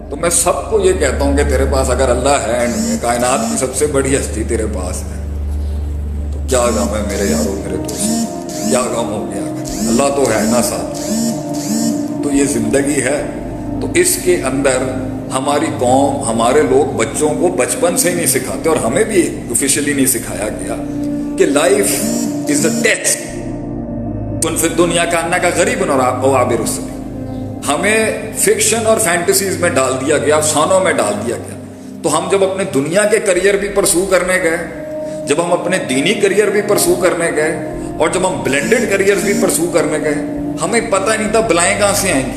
تو میں سب کو یہ کہتا ہوں کہ تیرے پاس اگر اللہ ہے اینڈ میں کائنات کی سب سے بڑی ہستی تیرے پاس ہے تو کیا غم ہے میرے یاروں میرے دوست، کیا غم ہو گیا؟ اللہ تو ہے نا ساتھ۔ تو یہ زندگی ہے، تو اس کے اندر ہماری قوم، ہمارے لوگ بچوں کو بچپن سے ہی نہیں سکھاتے، اور ہمیں بھی آفیشلی نہیں سکھایا گیا کہ لائف از اے ٹیسٹ، کن فی الدنیا کا انا کا غریب اور عابر السبیل۔ ہمیں فکشن اور فینٹیسیز میں ڈال دیا گیا، افسانوں میں ڈال دیا گیا۔ تو ہم جب اپنے دنیا کے کریئر بھی پرسو کرنے گئے، جب ہم اپنے دینی کریئر بھی پرسو کرنے گئے، اور جب ہم بلینڈڈ کریئر بھی پرسو کرنے گئے، ہمیں پتہ نہیں تھا بلائیں کہاں سے آئیں گی،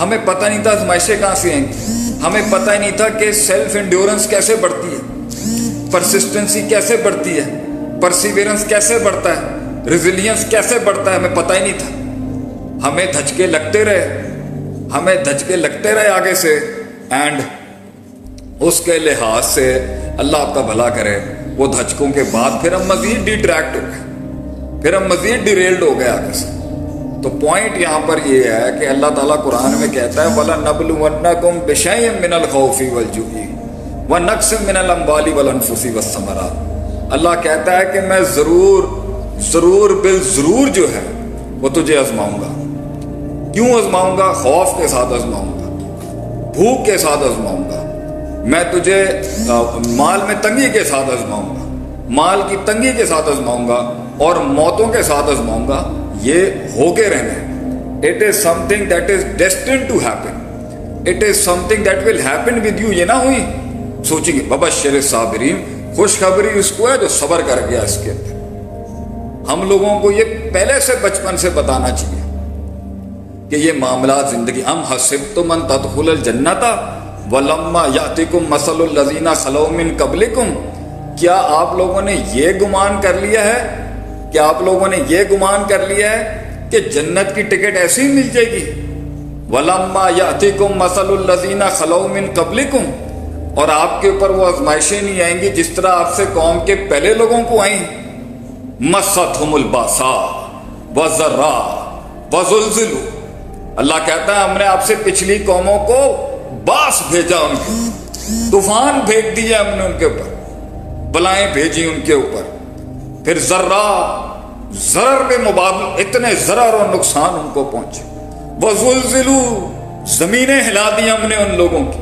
ہمیں پتہ نہیں تھا آزمائشیں کہاں سے آئیں گی، ہمیں پتہ ہی نہیں تھا کہ سیلف انڈیورنس کیسے بڑھتی ہے، پرسسٹنسی کیسے بڑھتی ہے، پرسیویرنس کیسے بڑھتا ہے، ریزیلینس کیسے بڑھتا ہے، ہمیں پتہ ہی نہیں تھا۔ ہمیں دھچکے لگتے رہے آگے سے، اینڈ اس کے لحاظ سے اللہ آپ کا بھلا کرے، وہ دھچکوں کے بعد پھر ہم مزید ڈیٹریکٹ ہو گئے، پھر ہم مزید ڈیریلڈ ہو گئے آگے سے۔ تو پوائنٹ یہاں پر یہ ہے کہ اللہ تعالیٰ قرآن میں کہتا ہے وَلَنَبْلُوَنَّكُمْ بِشَيْءٍ مِّنَ الْخَوْفِ وَالْجُوعِ وَنَقْصٍ مِّنَ الْأَمْوَالِ وَالْأَنفُسِ وَالثَّمَرَاتِ۔ اللہ کہتا ہے کہ میں ضرور بالضرور جو ہے وہ تجھے آزماؤں گا۔ کیوں آزماؤں گا؟ خوف کے ساتھ آزماؤں گا، بھوک کے ساتھ آزماؤں گا، میں تجھے مال میں تنگی کے ساتھ آزماؤں گا، مال کی تنگی کے ساتھ آزماؤں گا، اور موتوں کے ساتھ آزماؤں گا۔ یہ ہو کے رہنا ہے۔ It is something that is destined to happen, it is something that will happen with you. یہ نہ ہوئی سوچیں گے وبشر الصابرین، خوشخبری اس کو ہے جو صبر کر گیا۔ اس کے اندر ہم لوگوں کو یہ پہلے سے بچپن سے بتانا چاہیے کہ یہ معاملات زندگی۔ ام حسبتم ان تدخلوا الجنۃ ولما یاتکم مثل الذین خلو من قبلکم، کیا آپ لوگوں نے یہ گمان کر لیا ہے، کیا آپ لوگوں نے یہ گمان کر لیا ہے کہ جنت کی ٹکٹ ایسی ہی مل جائے گی؟ وَلَمَّا يَأْتِكُمْ مَثَلُ الَّذِينَ خَلَوْا مِن قَبْلِكُمْ، اور آپ کے اوپر وہ آزمائشیں نہیں آئیں گی جس طرح آپ سے قوم کے پہلے لوگوں کو آئیں۔ مَسَّتْهُمُ الْبَأْسَاءُ وَالضَّرَّاءُ وَزُلْزِلُوا، اللہ کہتا ہے ہم نے آپ سے پچھلی قوموں کو باس بھیجا، ان کے طوفان بھیج دیا ہم نے ان کے اوپر، بلائیں بھیجی ان کے اوپر، پھر ضرر کے مقابل اتنے ضرر اور نقصان ان کو پہنچے۔ وَزُلْزِلُوا، زمینیں ہلا دی ہم نے ان لوگوں کی۔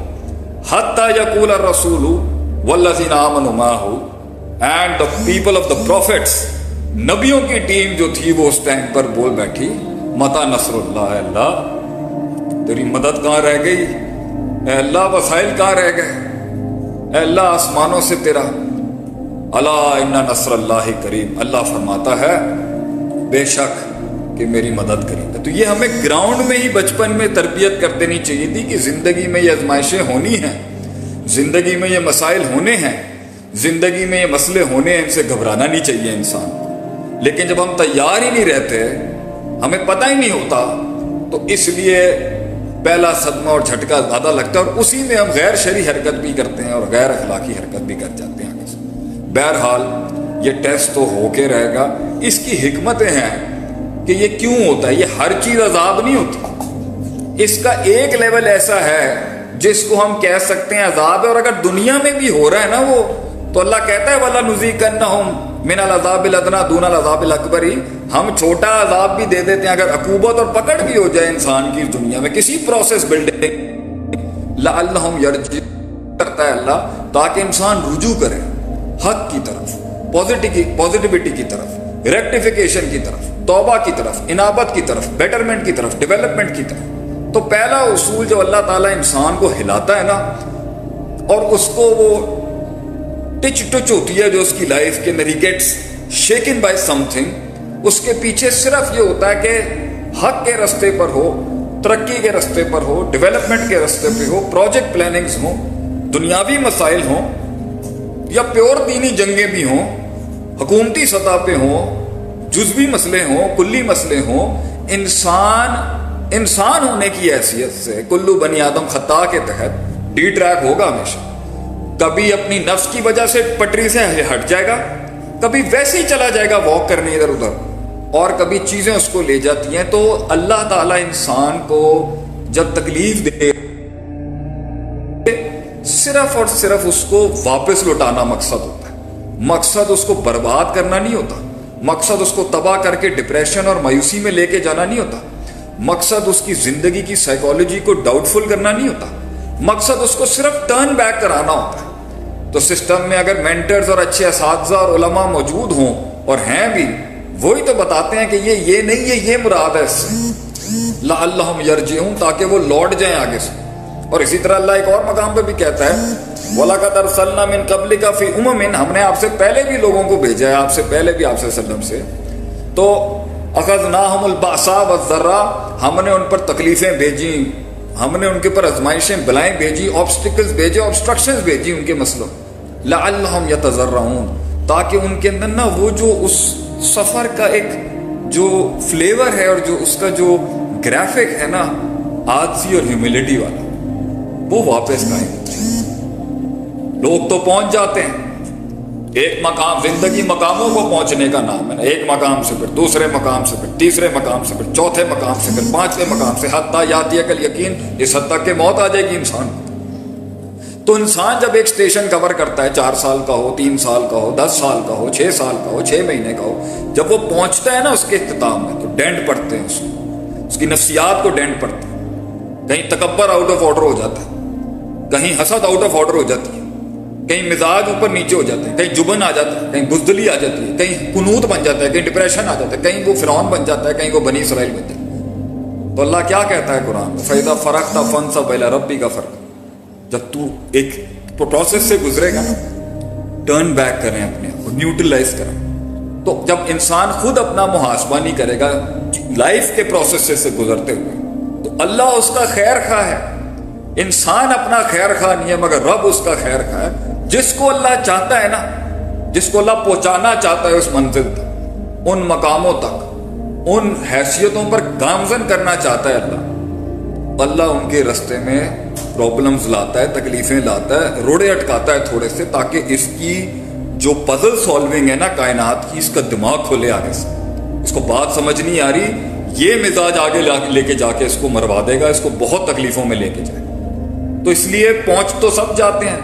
حَتَّى يَقُولَ الرَّسُولُ وَالَّذِينَ آمَنُوا مَعَهُ، and the people of the prophets، نبیوں کی ٹیم جو تھی وہ اس ٹائم پر بول بیٹھی متا نصر اللہ، اے اللہ تیری مدد کہاں رہ گئی، اے اللہ وسائل کہاں رہ گئے، اے اللہ آسمانوں سے تیرا الا ان نصر اللہ قریب، اللہ فرماتا ہے بے شک کہ میری مدد کرے گا۔ تو یہ ہمیں گراؤنڈ میں ہی بچپن میں تربیت کر دینی چاہیے تھی کہ زندگی میں یہ آزمائشیں ہونی ہیں، زندگی میں یہ مسائل ہونے ہیں، زندگی میں یہ مسئلے ہونے ہیں، ان سے گھبرانا نہیں چاہیے انسان۔ لیکن جب ہم تیار ہی نہیں رہتے، ہمیں پتہ ہی نہیں ہوتا، تو اس لیے پہلا صدمہ اور جھٹکا زیادہ لگتا ہے، اور اسی میں ہم غیر شرعی حرکت بھی کرتے ہیں اور غیر اخلاقی حرکت بھی کر جاتے ہیں۔ بہرحال یہ ٹیسٹ تو ہو کے رہے گا۔ اس کی حکمتیں ہیں کہ یہ کیوں ہوتا ہے، یہ ہر چیز عذاب نہیں ہوتی، اس کا ایک لیول ایسا ہے جس کو ہم کہہ سکتے ہیں عذاب ہے، اور اگر دنیا میں بھی ہو رہا ہے نا وہ، تو اللہ کہتا ہے وَلَنُذِيقَنَّهُم مِّنَ الْعَذَابِ الْأَدْنَىٰ دُونَ الْعَذَابِ الْأَكْبَرِ، ہم چھوٹا عذاب بھی دے دیتے ہیں اگر عقوبت اور پکڑ بھی ہو جائے انسان کی دنیا میں کسی پروسیس بلڈنگ، لَعَلَّهُمْ يَرْجِعُونَ، کرتا ہے اللہ تاکہ انسان رجوع کرے حق کی طرف، پازیٹیوٹی کی طرف، ریکٹیفیکیشن کی طرف، توبہ کی طرف، انابت کی طرف، بیٹرمنٹ کی طرف، ڈیولپمنٹ کی طرف۔ تو پہلا اصول جو اللہ تعالیٰ انسان کو ہلاتا ہے نا، اور اس کو وہ ٹچ ہوتی ہے جو اس کی لائف کے اندر، he gets shaken by something, اس کے پیچھے صرف یہ ہوتا ہے کہ حق کے رستے پر ہو، ترقی کے رستے پر ہو، ڈیولپمنٹ کے رستے پہ ہو، پروجیکٹ پلاننگز ہوں، دنیاوی مسائل ہوں، یا پیور دینی جنگیں بھی ہوں، حکومتی سطح پہ ہوں، جزوی مسئلے ہوں، کلی مسئلے ہوں، انسان ہونے کی حیثیت سے کلو بنی آدم خطا کے تحت ڈی ٹریک ہوگا ہمیشہ۔ کبھی اپنی نفس کی وجہ سے پٹری سے ہٹ جائے گا، کبھی ویسے ہی چلا جائے گا واک کرنے ادھر ادھر، اور کبھی چیزیں اس کو لے جاتی ہیں۔ تو اللہ تعالیٰ انسان کو جب تکلیف دے صرف اور صرف اس کو واپس لوٹانا مقصد ہوتا ہے. مقصد اس کو برباد کرنا نہیں ہوتا. مقصد اس کو تباہ کر کے ڈپریشن اور مایوسی میں لے کے جانا نہیں ہوتا. مقصد اس کی زندگی کی سائیکالوجی کو ڈاؤٹ فل کرنا نہیں ہوتا. مقصد اس کو صرف ٹرن بیک کرانا ہوتا ہے. تو سسٹم میں اگر مینٹرز اور اچھے اساتذہ اور علماء موجود ہوں, اور ہیں بھی, وہی تو بتاتے ہیں کہ یہ نہیں ہے, یہ مراد ہے اس سے لعلہم یرجعون, تاکہ وہ لوٹ جائیں آگے سے. اور اسی طرح اللہ ایک اور مقام پہ بھی کہتا ہے وَلَقَدْ أَرْسَلْنَا مِن قَبْلِكَ فِي أُمَمٍ, ہم نے آپ سے پہلے بھی لوگوں کو بھیجا ہے, آپ سے پہلے بھی آپ صلی اللہ علیہ وسلم سے. تو أَخَذْنَاهُمُ الْبَأْسَاءَ وَالضَّرَّاءَ, ہم نے ان پر تکلیفیں بھیجی, ہم نے ان کے پر آزمائشیں بلائیں بھیجی, آبسٹیکلز بھیجے, آبسٹرکشنز بھیجی ان کے مسئلوں, لعلہم یتضرعون, تاکہ ان کے اندر نا وہ جو اس سفر کا ایک جو فلیور ہے اور جو اس کا جو گرافک ہے نا عاجزی اور ہیوملٹی والا, وہ واپس قائم ہوتے ہیں. لوگ تو پہنچ جاتے ہیں ایک مقام, زندگی مقاموں کو پہنچنے کا نام ہے نا, ایک مقام سے پھر دوسرے مقام سے پھر تیسرے مقام سے پھر چوتھے مقام سے پھر پانچویں مقام سے, حتیٰ یاتی کل یقین, اس حد تک کہ موت آ جائے گی انسان کو. تو انسان جب ایک سٹیشن کور کرتا ہے, 4 سال کا ہو, 3 سال کا ہو, 10 سال کا ہو, 6 سال کا ہو, 6 مہینے کا ہو, جب وہ پہنچتا ہے نا اس کے اختتام میں, تو ڈینٹ پڑتے ہیں اس کی نفسیات کو ڈینٹ پڑتے ہیں. کہیں تکبر آؤٹ آف آرڈر ہو جاتا ہے, کہیں حسد آؤٹ آف آرڈر ہو جاتی ہے, کہیں مزاج اوپر نیچے ہو جاتے ہیں, کہیں جبن آ جاتا ہے, کہیں بزدلی آ جاتی ہے, کہیں قنوط بن جاتا ہے, کہیں ڈپریشن آ جاتا ہے, کہیں وہ فرعون بن جاتا ہے, کہیں وہ بنی اسرائیل بن جاتا ہے. تو اللہ کیا کہتا ہے قرآن میں, فَإِذَا فَرَغْتَ فَانصَبْ إِلَىٰ رَبِّكَ فَارْغَب, جب تو ایک پروسیس سے گزرے گا نا, ٹرن بیک کریں اپنے آپ کو, نیوٹرلائز کریں. تو جب انسان خود اپنا محاسبہ نہیں کرے گا لائف کے پروسیس سے گزرتے ہوئے, تو اللہ اس کا خیر خواہ ہے. انسان اپنا خیر خواہ نہیں ہے, مگر رب اس کا خیر خواہ ہے. جس کو اللہ چاہتا ہے نا, جس کو اللہ پہنچانا چاہتا ہے اس منزل تک, ان مقاموں تک, ان حیثیتوں پر گامزن کرنا چاہتا ہے اللہ ان کے رستے میں پرابلمز لاتا ہے, تکلیفیں لاتا ہے, روڑے اٹکاتا ہے تھوڑے سے, تاکہ اس کی جو پزل سالونگ ہے نا کائنات کی, اس کا دماغ کھولے آگے سے. اس کو بات سمجھ نہیں آ رہی, یہ مزاج آگے لے کے جا کے اس کو مروا دے گا, اس کو بہت تکلیفوں میں لے کے جائے. تو اس لیے پہنچ تو سب جاتے ہیں,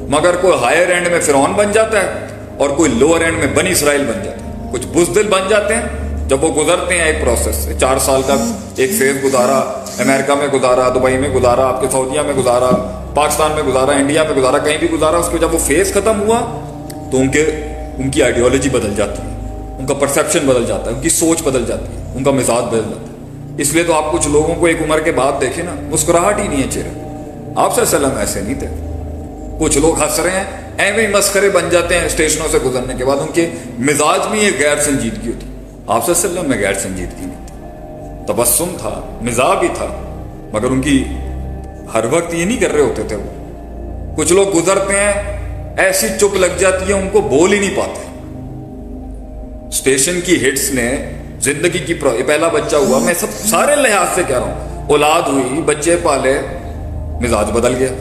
مگر کوئی ہائر اینڈ میں فرعون بن جاتا ہے اور کوئی لوور اینڈ میں بنی اسرائیل بن جاتا ہے. کچھ بزدل بن جاتے ہیں جب وہ گزرتے ہیں ایک پروسیس سے. 4 سال کا ایک فیز گزارا, امریکہ میں گزارا, دبئی میں گزارا, آپ کے سعودیہ میں گزارا, پاکستان میں گزارا, انڈیا میں گزارا, کہیں بھی گزارا. اس کے جب وہ فیز ختم ہوا تو ان کی آئیڈیالوجی بدل جاتی ہے, ان کا پرسیپشن بدل جاتا ہے, ان کی سوچ بدل جاتی ہے, ان کا مزاج بدل جاتا ہے. اس لیے تو آپ کچھ لوگوں کو ایک عمر کے بعد دیکھیں نا, مسکراہٹ ہی نہیں ہے چہرے. آپ صلی اللہ علیہ وسلم ایسے نہیں تھے. کچھ لوگ ہنس رہے ہیں, ایویں مسخرے بن جاتے ہیں اسٹیشنوں سے گزرنے کے بعد. ان کے مزاج میں یہ غیر سنجیدگی ہوتی. آپ صلی اللہ علیہ وسلم میں غیر سنجیدگی نہیں تھی, تبسم تھا, مزاح بھی تھا, مگر ان کی ہر وقت یہ نہیں کر رہے ہوتے تھے. وہ کچھ لوگ گزرتے ہیں ایسی چپ لگ جاتی ہے ان کو بول ہی نہیں پاتے. اسٹیشن کی ہٹس نے زندگی کی پہلا بچہ ہوا, میں سارے لحاظ سے کہہ رہا ہوں, اولاد ہوئی, بچے پالے, مزاج بدل گیا.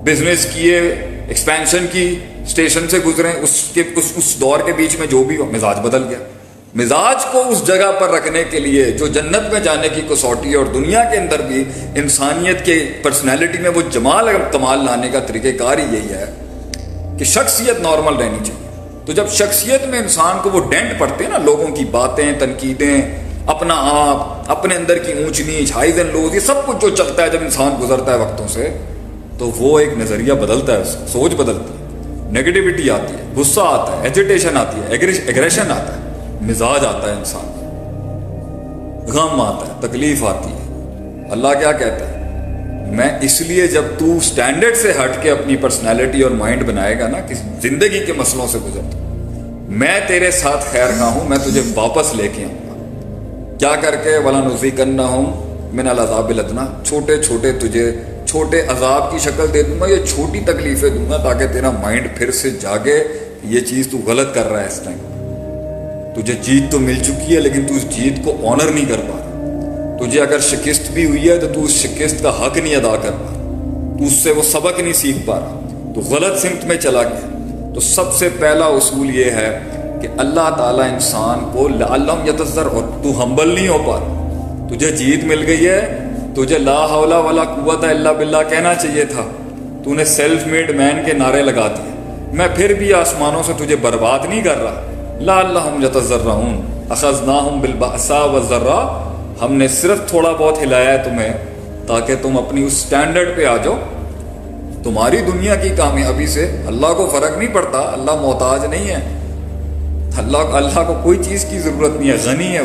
بزنس کیے, ایکسپینشن کی, اسٹیشن سے گزرے, اس دور کے بیچ میں جو بھی ہو, مزاج بدل گیا. مزاج کو اس جگہ پر رکھنے کے لیے جو جنت میں جانے کی کسوٹی ہے, اور دنیا کے اندر بھی انسانیت کے پرسنالٹی میں وہ جمال کمال لانے کا طریقہ کار ہی یہی ہے کہ شخصیت نارمل رہنی چاہیے. تو جب شخصیت میں انسان کو وہ ڈینٹ پڑتے ہیں نا, لوگوں کی باتیں, تنقیدیں, اپنا آپ, اپنے اندر کی اونچ نیچ, ہائیز اینڈ لوز, یہ سب کچھ جو چلتا ہے جب انسان گزرتا ہے وقتوں سے, تو وہ ایک نظریہ بدلتا ہے, سوچ بدلتی ہے, نیگیٹیوٹی آتی ہے, غصہ آتا ہے, ایجیٹیشن آتی ہے, ایگریشن آتا ہے, مزاج آتا ہے انسان, غم آتا ہے, تکلیف آتی ہے. اللہ کیا کہتا ہے, میں اس لیے جب تو سٹینڈرڈ سے ہٹ کے اپنی پرسنالٹی اور مائنڈ بنائے گا نا کہ زندگی کے مسئلوں سے گزرتا, میں تیرے ساتھ خیر خواہ ہوں, میں تجھے واپس لے کے آؤں گا. کیا کر کے, وَلَنُذِيقَنَّهُم مِّنَ الْعَذَابِ الْأَدْنَىٰ, چھوٹے چھوٹے تجھے چھوٹے عذاب کی شکل دے دوں گا, یہ چھوٹی تکلیفیں دوں گا, تاکہ تیرا مائنڈ پھر سے جاگے یہ چیز تو غلط کر رہا ہے. اس ٹائم تجھے جیت تو مل چکی ہے, لیکن تو اس جیت کو آنر نہیں کر پا رہا. تجھے اگر شکست بھی ہوئی ہے تو تو اس شکست کا حق نہیں ادا کر پا رہا, تو اس سے وہ سبق نہیں سیکھ پا رہا, تو غلط سمت میں چلا گیا. تو سب سے پہلا اصول یہ ہے کہ اللہ تعالیٰ انسان کو لعلہم یتضرعون, اور تو ہمبل نہیں ہو پا رہا, تجھے جیت مل گئی ہے, تجھے لا حول ولا قوت الا باللہ کہنا چاہیے تھا, تو نے سیلف میڈ مین کے نعرے لگا دیے، میں پھر بھی آسمانوں سے تجھے برباد نہیں کر رہا۔ لعلہم یتضرعون اخذناہم بالبأساء والضراء، ہم نے صرف تھوڑا بہت ہلایا ہے تمہیں تاکہ تم اپنی اس سٹینڈرڈ پہ آ جاؤ۔ تمہاری دنیا کی کامیابی سے اللہ کو فرق نہیں پڑتا، اللہ محتاج نہیں ہے، اللہ کو کوئی چیز کی ضرورت نہیں ہے، غنی ہے۔